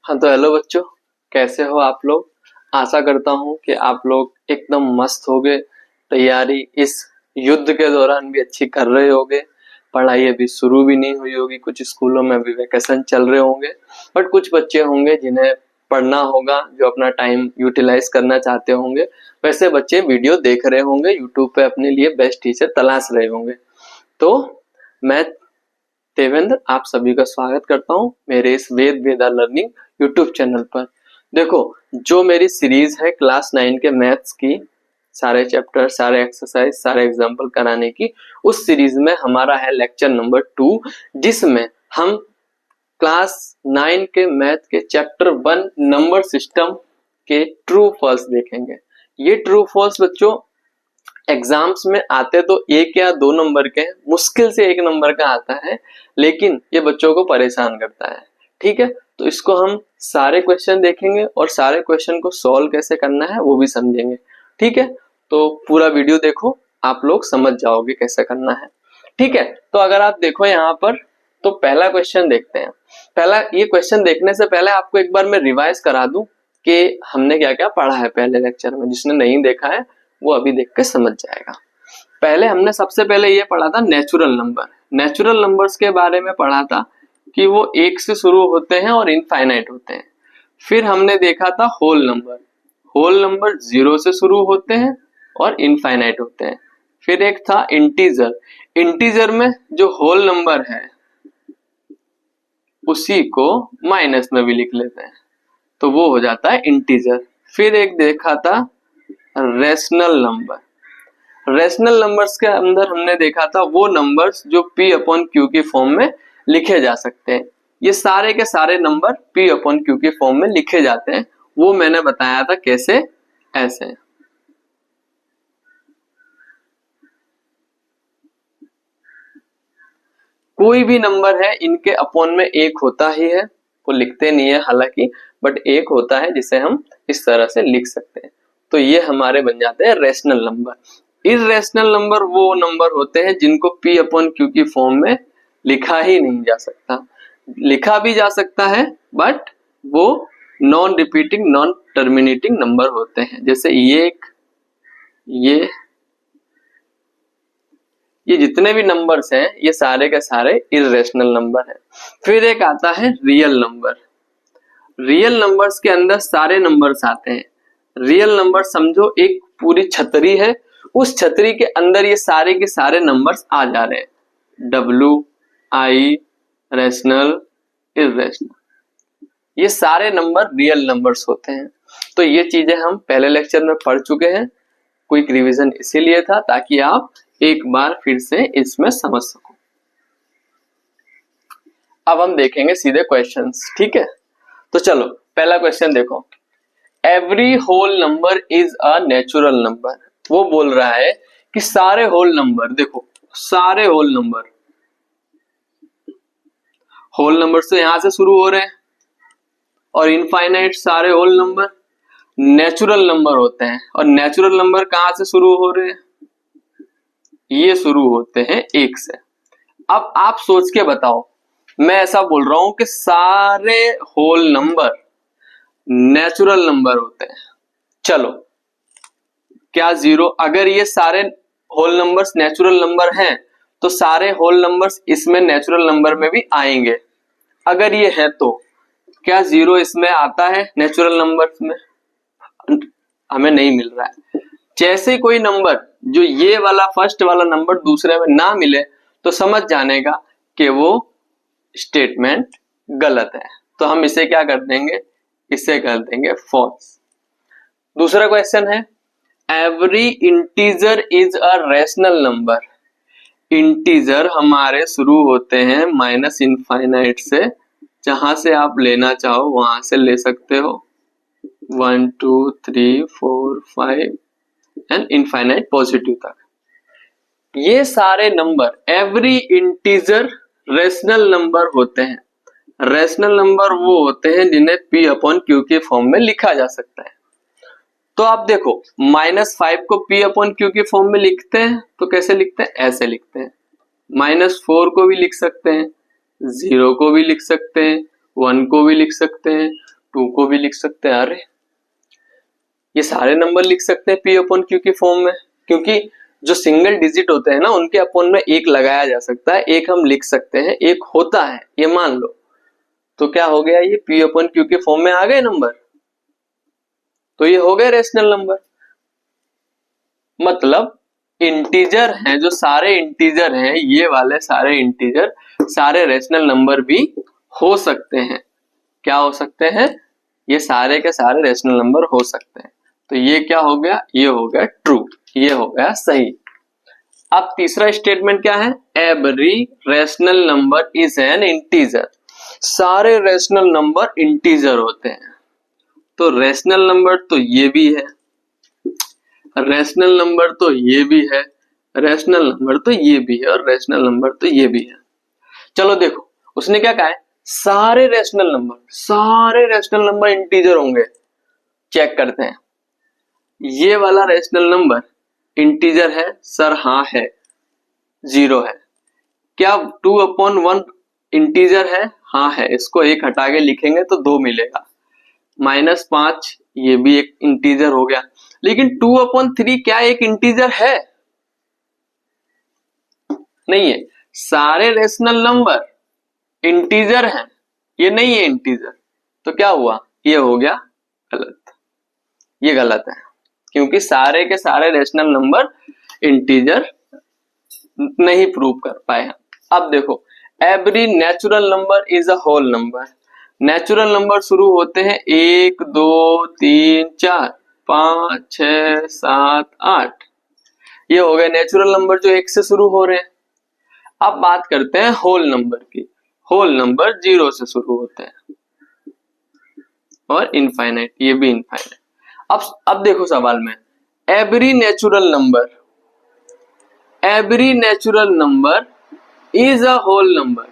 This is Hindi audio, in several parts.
हाँ तो हेलो बच्चों, कैसे हो आप लोग। आशा करता हूँ कि आप लोग एकदम मस्त होगे। तैयारी इस युद्ध के दौरान भी अच्छी कर रहे होगे। पढ़ाई अभी शुरू भी नहीं हुई होगी, कुछ स्कूलों में अभी वैकेशन चल रहे होंगे, बट कुछ बच्चे होंगे जिन्हें पढ़ना होगा, जो अपना टाइम यूटिलाइज करना चाहते होंगे। वैसे बच्चे वीडियो देख रहे होंगे, यूट्यूब पे अपने लिए बेस्ट टीचर तलाश रहे होंगे। तो मैं देवेंद्र आप सभी का स्वागत करता हूं मेरे इस वेद वेदा लर्निंग यूट्यूब चैनल पर। देखो, जो मेरी सीरीज है क्लास 9 के मैथ्स की, सारे चैप्टर, सारे एक्सरसाइज, सारे एग्जाम्पल कराने की, उस सीरीज में हमारा है लेक्चर नंबर 2, जिसमें हम क्लास 9 के मैथ के चैप्टर 1 नंबर सिस्टम के ट्रू फॉल्स देखेंगे। ये ट्रू फॉल्स बच्चों एग्जाम्स में आते तो 1 या 2 नंबर के, मुश्किल से 1 नंबर का आता है, लेकिन ये बच्चों को परेशान करता है। ठीक है, तो इसको हम सारे क्वेश्चन देखेंगे और सारे क्वेश्चन को सॉल्व कैसे करना है वो भी समझेंगे। ठीक है, तो पूरा वीडियो देखो, आप लोग समझ जाओगे कैसे करना है। ठीक है, तो अगर आप देखो यहाँ पर, तो पहला क्वेश्चन देखते हैं। पहला ये क्वेश्चन देखने से पहले आपको एक बार मैं रिवाइज करा दूं कि हमने क्या क्या पढ़ा है पहले लेक्चर में। जिसने नहीं देखा है वो अभी देख के समझ जाएगा। पहले हमने सबसे पहले ये पढ़ा था नेचुरल नंबर। नेचुरल नंबर्स के बारे में पढ़ा था कि वो 1 से शुरू होते हैं और इनफाइनाइट होते हैं। फिर हमने देखा था होल नंबर। होल नंबर 0 से शुरू होते हैं और इनफाइनाइट होते हैं। फिर एक था इंटीजर। इंटीजर में जो होल नंबर है उसी को माइनस में भी लिख लेते हैं, तो वो हो जाता है इंटीजर। फिर एक देखा था रेशनल नंबर। रेशनल नंबर्स के अंदर हमने देखा था वो नंबर्स जो p अपॉन क्यू की फॉर्म में लिखे जा सकते हैं। ये सारे के सारे नंबर p अपॉन क्यू की फॉर्म में लिखे जाते हैं। वो मैंने बताया था कैसे, ऐसे। कोई भी नंबर है, इनके अपॉन में 1 होता ही है, वो लिखते नहीं है हालांकि, बट 1 होता है जिसे हम इस तरह से लिख सकते हैं। तो ये हमारे बन जाते हैं रेशनल नंबर। इर्रेशनल नंबर वो नंबर होते हैं जिनको p अपॉन क्यू की फॉर्म में लिखा ही नहीं जा सकता। लिखा भी जा सकता है बट वो non repeating, non terminating number होते हैं। जैसे ये जितने भी नंबर्स हैं ये सारे के सारे इर्रेशनल नंबर हैं। फिर एक आता है रियल नंबर। रियल नंबर्स के अंदर सारे नंबर्स आते हैं। रियल नंबर समझो एक पूरी छतरी है, उस छतरी के अंदर ये सारे के सारे नंबर्स आ जा रहे हैं। डब्ल्यू, आई, रेशनल, इर्रेशनल, ये सारे नंबर रियल नंबर्स होते हैं। तो ये चीजें हम पहले लेक्चर में पढ़ चुके हैं। क्विक रिवीजन इसीलिए था ताकि आप एक बार फिर से इसमें समझ सको। अब हम देखेंगे सीधे क्वेश्चंस। ठीक है, तो चलो पहला क्वेश्चन देखो। Every whole number is a natural number. वो बोल रहा है कि सारे होल नंबर, देखो सारे होल नंबर तो यहां से शुरू हो रहे हैं, और इनफाइनाइट सारे होल नंबर नेचुरल नंबर होते हैं। और नेचुरल नंबर कहां से शुरू हो रहे हैं? ये शुरू होते हैं 1 से। अब आप सोच के बताओ, मैं ऐसा बोल रहा हूं कि सारे होल नंबर नेचुरल नंबर होते हैं। चलो, क्या 0, अगर ये सारे होल नंबर्स नेचुरल नंबर हैं तो सारे होल नंबर्स इसमें नेचुरल नंबर में भी आएंगे। अगर ये है तो क्या 0 इसमें आता है नेचुरल नंबर्स में? हमें नहीं मिल रहा है। जैसे कोई नंबर जो ये वाला फर्स्ट वाला नंबर दूसरे में ना मिले तो समझ जाने का कि वो स्टेटमेंट गलत है। तो हम इसे क्या कर देंगे, इसे कर देंगे फॉल्स। दूसरा क्वेश्चन है, every integer is a rational number. Integer हमारे शुरू होते हैं माइनस इनफाइनाइट से, जहां से आप लेना चाहो वहां से ले सकते हो। 1 2 3 4 5 एंड इनफाइनाइट पॉजिटिव तक। ये सारे number every integer rational number होते हैं। रेशनल नंबर वो होते हैं जिन्हें p अपॉन क्यू के फॉर्म में लिखा जा सकता है। तो आप देखो, -5 को p अपॉन क्यू के फॉर्म में लिखते हैं तो कैसे लिखते हैं? ऐसे लिखते हैं। -4 को भी लिख सकते हैं, 0 को भी लिख सकते हैं, 1 को भी लिख सकते हैं, 2 को भी लिख सकते हैं। अरे ये सारे नंबर लिख सकते हैं P अपॉन Q की फॉर्म में, क्योंकि जो सिंगल डिजिट होते हैं ना उनके अपॉन में एक लगाया जा सकता है, एक हम लिख सकते हैं, एक होता है, ये मान लो। तो क्या हो गया, ये P अपॉन Q के फॉर्म में आ गए नंबर, तो ये हो गए रेशनल नंबर। मतलब इंटीजर हैं, जो सारे इंटीजर हैं, ये वाले सारे इंटीजर सारे रेशनल नंबर भी हो सकते हैं। क्या हो सकते हैं, ये सारे के सारे रेशनल नंबर हो सकते हैं। तो ये क्या हो गया, ये हो गया ट्रू, ये हो गया सही। अब तीसरा स्टेटमेंट क्या है, every rational number is an integer. सारे रेशनल नंबर इंटीजर होते हैं। तो रेशनल नंबर तो ये भी है, रेशनल नंबर तो ये भी है, रेशनल नंबर तो ये भी है, और रेशनल नंबर तो ये भी है। चलो देखो उसने क्या कहा है, सारे रेशनल नंबर इंटीजर होंगे। चेक करते हैं, ये वाला रेशनल नंबर इंटीजर है सर? हाँ है, 0 है। क्या 2 अपॉन 1 इंटीजर है? हाँ है। इसको 1 हटा के लिखेंगे तो 2 मिलेगा। -5 ये भी एक इंटीजर हो गया। लेकिन 2 अपॉन 3 क्या एक इंटीजर है? नहीं है। सारे रेशनल नंबर इंटीजर हैं, ये नहीं है इंटीजर। तो क्या हुआ, ये हो गया गलत, ये गलत है, क्योंकि सारे के सारे रेशनल नंबर इंटीजर नहीं प्रूव कर पाए हैं। अब देखो, every natural number is a whole number. Natural number शुरू होते हैं 1 2 3 4 5 6 7 8, ये हो गए नेचुरल नंबर जो 1 से शुरू हो रहे हैं। अब बात करते हैं होल नंबर की। होल नंबर 0 से शुरू होते हैं और इनफाइनाइट, ये भी इनफाइनाइट। अब देखो सवाल में, every natural number is a whole number.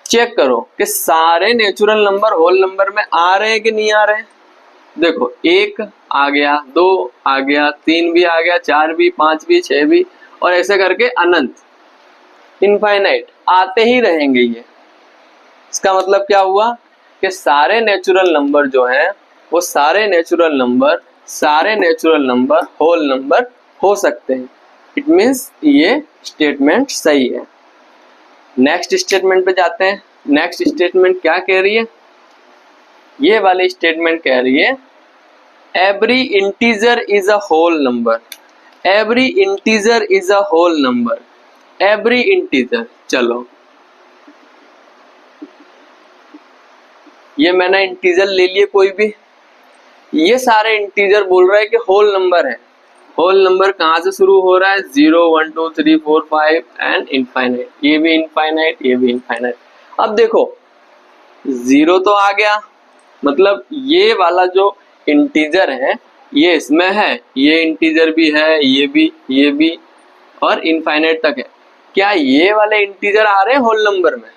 Check करो कि सारे नेचुरल नंबर होल नंबर में आ रहे हैं कि नहीं आ रहे हैं। देखो 1 आ गया, 2 आ गया, 3 भी आ गया, 4 भी, 5 भी, 6 भी, और ऐसे करके अनंत, इनफाइनाइट आते ही रहेंगे ये। इसका मतलब क्या हुआ कि सारे नेचुरल नंबर जो हैं वो सारे नेचुरल नंबर होल नंबर हो सकते हैं। इट मीन्स ये स्टेटमेंट सही है। नेक्स्ट स्टेटमेंट पे जाते हैं। नेक्स्ट स्टेटमेंट क्या कह रही है, ये वाली स्टेटमेंट कह रही है every integer is a whole number. Every integer is a whole number. Every integer, चलो ये मैंने इंटीजर ले लिए कोई भी, ये सारे इंटीजर बोल रहा है कि होल नंबर है। होल नंबर कहाँ से शुरू हो रहा है, 0 1 2 3 4 5 एंड इनफाइनाइट, ये भी इनफाइनाइट, ये भी इनफाइनाइट। अब देखो 0 तो आ गया, मतलब ये वाला जो इंटीजर है ये इसमें है, ये इंटीजर भी है, ये भी और इनफाइनाइट तक है। क्या ये वाले इंटीजर आ रहे हैं होल नंबर में?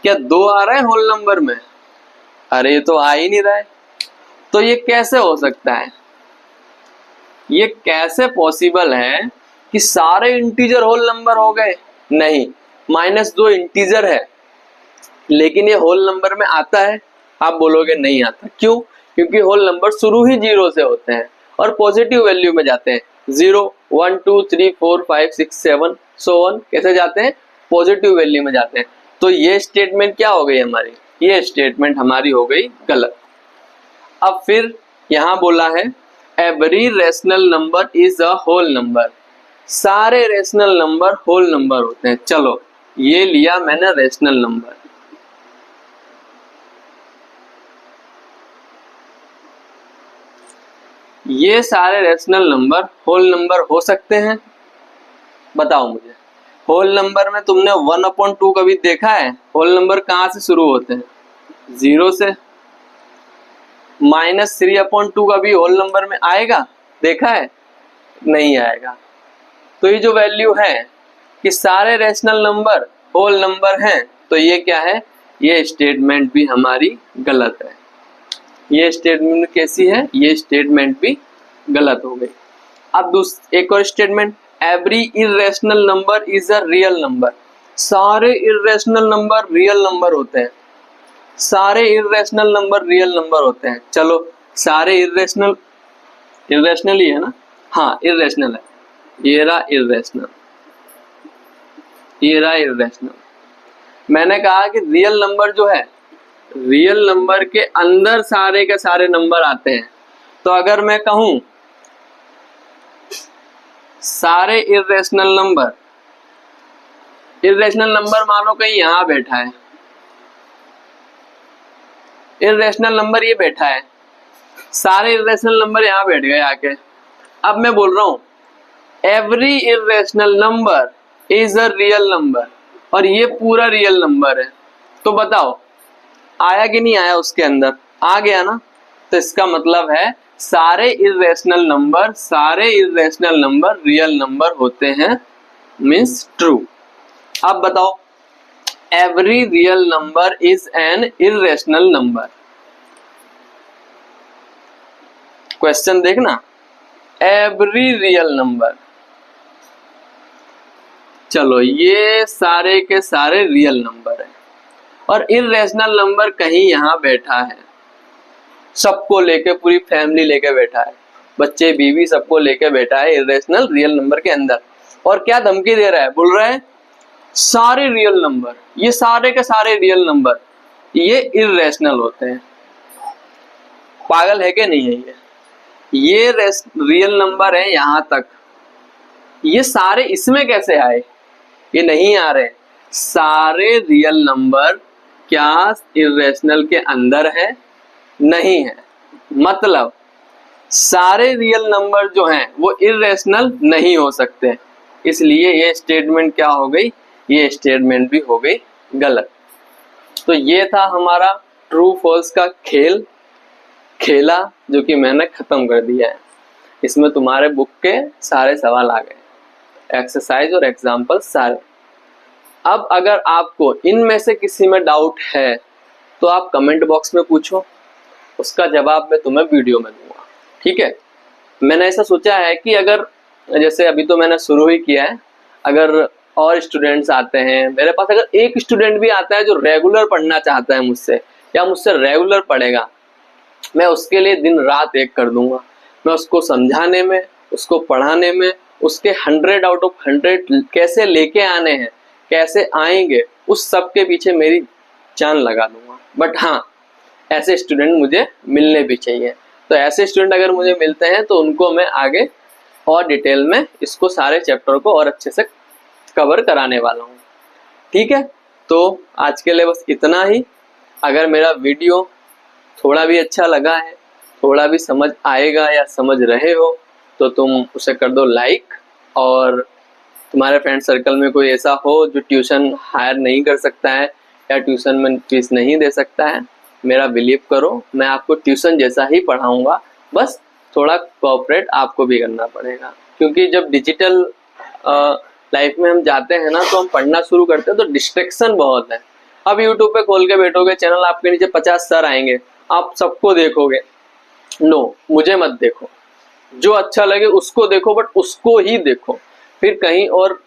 क्या 2 आ रहे हैं होल नंबर में? अरे ये तो आ ही नहीं रहा है। तो ये कैसे हो सकता है, ये कैसे पॉसिबल है कि सारे इंटीजर होल नंबर हो गए? नहीं, -2 इंटीजर है लेकिन ये होल नंबर में आता है। आप बोलोगे नहीं आता, क्यों? क्योंकि होल नंबर शुरू ही 0 से होते हैं और पॉजिटिव वैल्यू में जाते हैं। 0 1 2 3 4 5 6 7 सो ऑन, कैसे जाते हैं? पॉजिटिव वैल्यू में जाते हैं। तो ये स्टेटमेंट क्या हो गई हमारी, ये स्टेटमेंट हमारी हो गई गलत। अब फिर यहां बोला है every rational number is a whole number. सारे रेशनल नंबर होल नंबर होते हैं। चलो ये लिया मैंने रेशनल नंबर, ये सारे रेशनल नंबर होल नंबर हो सकते हैं? बताओ मुझे, होल नंबर में तुमने 1/2 कभी देखा है? होल नंबर कहाँ से शुरू होते हैं? 0 से। -3/2 कभी होल नंबर में आएगा? देखा है? नहीं आएगा। तो ये जो वैल्यू है कि सारे रेशनल नंबर होल नंबर हैं, तो ये क्या है, ये स्टेटमेंट भी हमारी गलत है। ये स्टेटमेंट कैसी है, ये स्टेटमेंट भी गलत हो गई। अब एक और statement, every irrational number is a real number. सारे इरेशनल नंबर रियल नंबर होते हैं। सारे इर्रेशनल नंबर रियल नंबर होते हैं। चलो सारे इर्रेशनल ही है ना, हाँ इर्रेशनल है, ये रहा इर्रेशनल, ये रहा इर्रेशनल। मैंने कहा कि रियल नंबर जो है, रियल नंबर के अंदर सारे के सारे नंबर आते हैं। तो अगर मैं कहूं सारे इर्रेशनल नंबर मानो कहीं यहां बैठा है, इर्रेशनल नंबर ये बैठा है, सारे इर्रेशनल नंबर यहां बैठ गए आके। अब मैं बोल रहा हूं every irrational number is a real number, और ये पूरा रियल नंबर है। तो बताओ आया कि नहीं आया, उसके अंदर आ गया ना। तो इसका मतलब है सारे इर्रेशनल नंबर रियल नंबर होते हैं, मीन्स ट्रू। अब बताओ every real number is an irrational number. Question देखना, एवरी रियल नंबर, चलो ये सारे के सारे रियल नंबर है, और इर्रेशनल नंबर कहीं यहां बैठा है, सबको लेके, पूरी फैमिली लेके बैठा है, बच्चे बीवी सबको लेके बैठा है इर्रेशनल रियल नंबर के अंदर। और क्या धमकी दे रहा है, बोल रहा है सारे रियल नंबर, ये सारे के सारे रियल नंबर ये इर्रेशनल होते हैं। पागल है कि नहीं है ये रियल नंबर है यहां तक, ये सारे इसमें कैसे आए, ये नहीं आ रहे। सारे रियल नंबर क्या इर्रेशनल के अंदर है, नहीं है। मतलब सारे रियल नंबर जो हैं वो इर्रेशनल नहीं हो सकते, इसलिए ये स्टेटमेंट क्या हो गई, ये स्टेटमेंट भी हो गई गलत। तो ये था हमारा ट्रू फॉल्स का खेला, जो कि मैंने खत्म कर दिया है। इसमें तुम्हारे बुक के सारे सवाल आ गए, एक्सरसाइज और एग्जाम्पल सारे। अब अगर आपको इनमें से किसी में डाउट है तो आप कमेंट बॉक्स में पूछो, उसका जवाब मैं तुम्हें वीडियो में दूंगा, ठीक है। मैंने ऐसा सोचा है कि अगर जैसे अभी तो मैंने शुरू ही किया है, अगर और स्टूडेंट्स आते हैं मेरे पास, अगर एक स्टूडेंट भी आता है जो रेगुलर पढ़ना चाहता है मुझसे, या मुझसे रेगुलर पढ़ेगा, मैं उसके लिए दिन रात एक कर दूंगा। मैं उसको समझाने में, उसको पढ़ाने में, उसके 100 आउट ऑफ 100 कैसे लेके आने हैं, कैसे आएंगे, उस सब के पीछे मेरी जान लगा दूंगा। बट हाँ, ऐसे स्टूडेंट मुझे मिलने भी चाहिए। तो ऐसे स्टूडेंट अगर मुझे मिलते हैं तो उनको मैं आगे और डिटेल में इसको सारे चैप्टर को और अच्छे से कवर कराने वाला हूँ, ठीक है। तो आज के लिए बस इतना ही। अगर मेरा वीडियो थोड़ा भी अच्छा लगा है, थोड़ा भी समझ आएगा या समझ रहे हो, तो तुम उसे कर दो लाइक। और तुम्हारे फ्रेंड सर्कल में कोई ऐसा हो जो ट्यूशन हायर नहीं कर सकता है या ट्यूशन में फीस नहीं दे सकता है, मेरा बिलीव करो मैं आपको ट्यूशन जैसा ही पढ़ाऊंगा, बस थोड़ा कोऑपरेट आपको भी करना पड़ेगा। क्योंकि जब डिजिटल लाइफ में हम जाते हैं ना, तो हम पढ़ना शुरू करते हैं तो डिस्ट्रैक्शन बहुत है। अब यूट्यूब पे खोल के बैठोगे चैनल, आपके नीचे 50 सर आएंगे, आप सबको देखोगे। नो, मुझे मत देखो, जो अच्छा लगे उसको देखो, बट उसको ही देखो। फिर कहीं और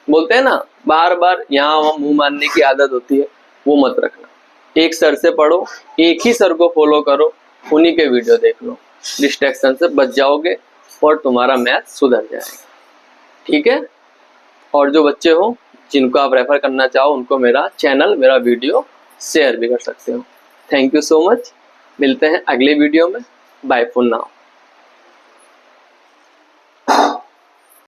बोलते हैं ना, बार बार यहाँ वहाँ मुंह मारने की आदत होती है, वो मत रखना। एक सर से पढ़ो, एक ही सर को फॉलो करो, उन्हीं के वीडियो देख लो, डिस्ट्रैक्शन से बच जाओगे और तुम्हारा मैथ सुधर जाएगा, ठीक है। और जो बच्चे हो जिनको आप रेफर करना चाहो, उनको मेरा चैनल, मेरा वीडियो शेयर भी कर सकते हो। थैंक यू सो मच, मिलते हैं अगले वीडियो में, बाय फॉर नाउ।